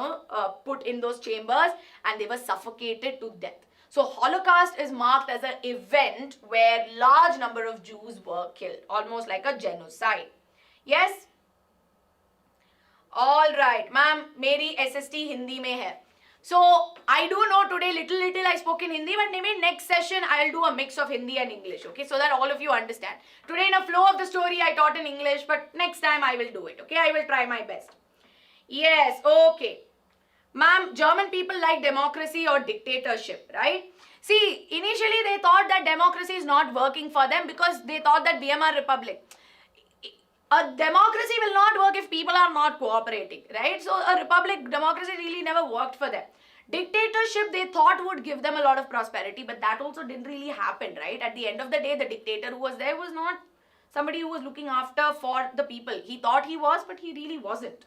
put in those chambers and they were suffocated to death. So Holocaust is marked as an event where large number of Jews were killed, almost like a genocide. Yes? All right, ma'am, मेरी SST Hindi में है. So I do know today little I spoke in Hindi, but maybe next session I'll do a mix of Hindi and English, okay, so that all of you understand. Today in a flow of the story I taught in English, but next time I will do it, okay, I will try my best. Yes, okay. Ma'am, German people like democracy or dictatorship, right? See, initially they thought that democracy is not working for them because they thought that Weimar Republic. A democracy will not work if people are not cooperating, right? So a republic, democracy really never worked for them. Dictatorship they thought would give them a lot of prosperity, but that also didn't really happen, right? At the end of the day, the dictator who was there was not somebody who was looking after for the people. He thought he was, but he really wasn't.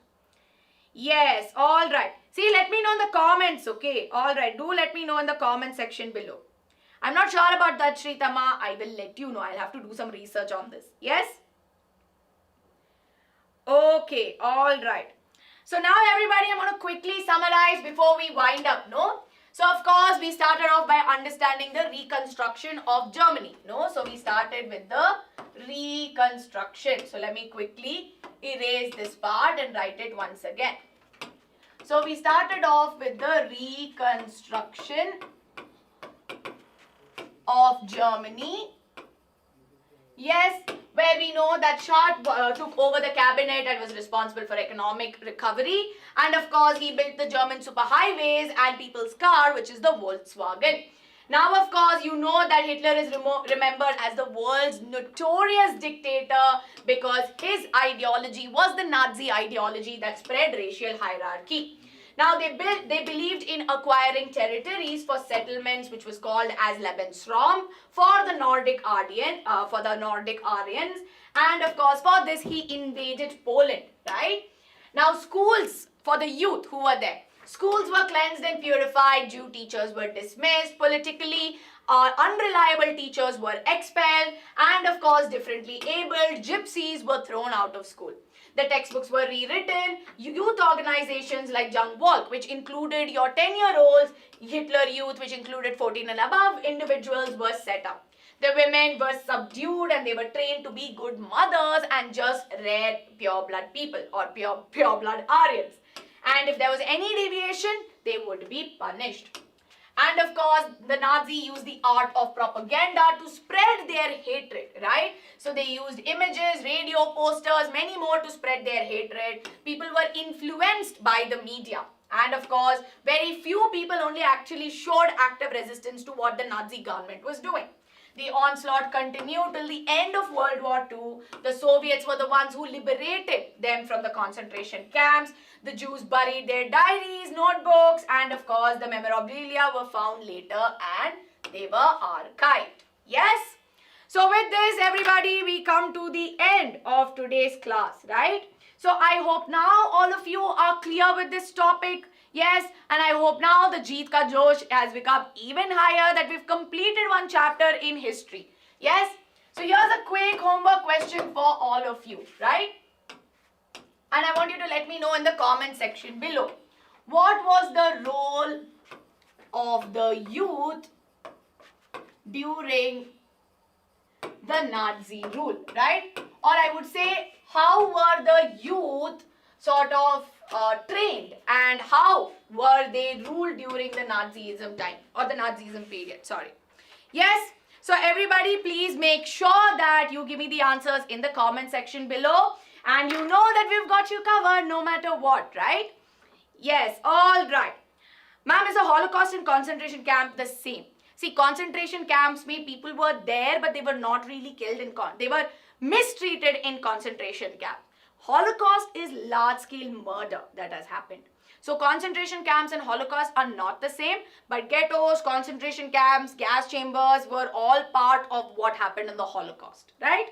Yes, all right. See, let me know in the comments, okay? All right, do let me know in the comment section below. I'm not sure about that, Shritama. I will let you know. I'll have to do some research on this. Yes? Okay, all right. So now everybody, I'm going to quickly summarize before we wind up, no? So of course, we started off by understanding the reconstruction of Germany, no? So we started with the reconstruction. So let me quickly erase this part and write it once again. So we started off with the reconstruction of Germany. Yes, where we know that Schott took over the cabinet and was responsible for economic recovery. And of course, he built the German superhighways and people's car, which is the Volkswagen. Now, of course, you know that Hitler is remembered as the world's notorious dictator because his ideology was the Nazi ideology that spread racial hierarchy. Now, they believed in acquiring territories for settlements, which was called as Lebensraum for the Nordic Aryans. And of course, for this, he invaded Poland, right? Now, schools for the youth who were there. Schools were cleansed and purified, Jew teachers were dismissed, politically unreliable teachers were expelled, and of course differently abled gypsies were thrown out of school. The textbooks were rewritten, youth organizations like Young Volk, which included your 10-year-olds, Hitler Youth, which included 14 and above individuals, were set up. The women were subdued and they were trained to be good mothers and just rare pure blood people or pure blood Aryans. And if there was any deviation, they would be punished. And of course, the Nazi used the art of propaganda to spread their hatred, right? So they used images, radio, posters, many more to spread their hatred. People were influenced by the media. And of course, very few people only actually showed active resistance to what the Nazi government was doing. The onslaught continued till the end of World War II. The Soviets were the ones who liberated them from the concentration camps. The Jews buried their diaries, notebooks, and of course the memorabilia were found later and they were archived. Yes? So with this, everybody, we come to the end of today's class, right? So I hope now all of you are clear with this topic. Yes, and I hope now the Jeet Ka Josh has become even higher, that we've completed one chapter in history. Yes? So here's a quick homework question for all of you, right? And I want you to let me know in the comment section below. What was the role of the youth during the Nazi rule, right? Or I would say, how were the youth sort of trained and how were they ruled during the Nazism time or the Nazism period, sorry. Yes, so everybody please make sure that you give me the answers in the comment section below, and you know that we've got you covered no matter what, right? Yes, all right. Ma'am, is the Holocaust and concentration camp the same? See, concentration camps mean people were there but they were not really killed they were mistreated in concentration camp. Holocaust is large-scale murder that has happened. So concentration camps and Holocaust are not the same, but ghettos, concentration camps, gas chambers were all part of what happened in the Holocaust, right?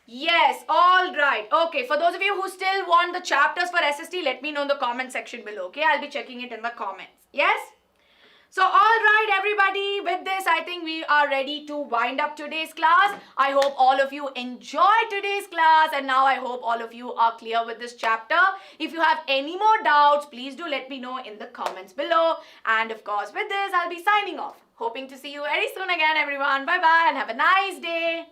Yes, all right. Okay, for those of you who still want the chapters for SST, let me know in the comment section below, okay? I'll be checking it in the comments. Yes? So all right, everybody, with this, I think we are ready to wind up today's class. I hope all of you enjoyed today's class, and now I hope all of you are clear with this chapter. If you have any more doubts, please do let me know in the comments below. And of course, with this, I'll be signing off. Hoping to see you very soon again, everyone. Bye-bye and have a nice day.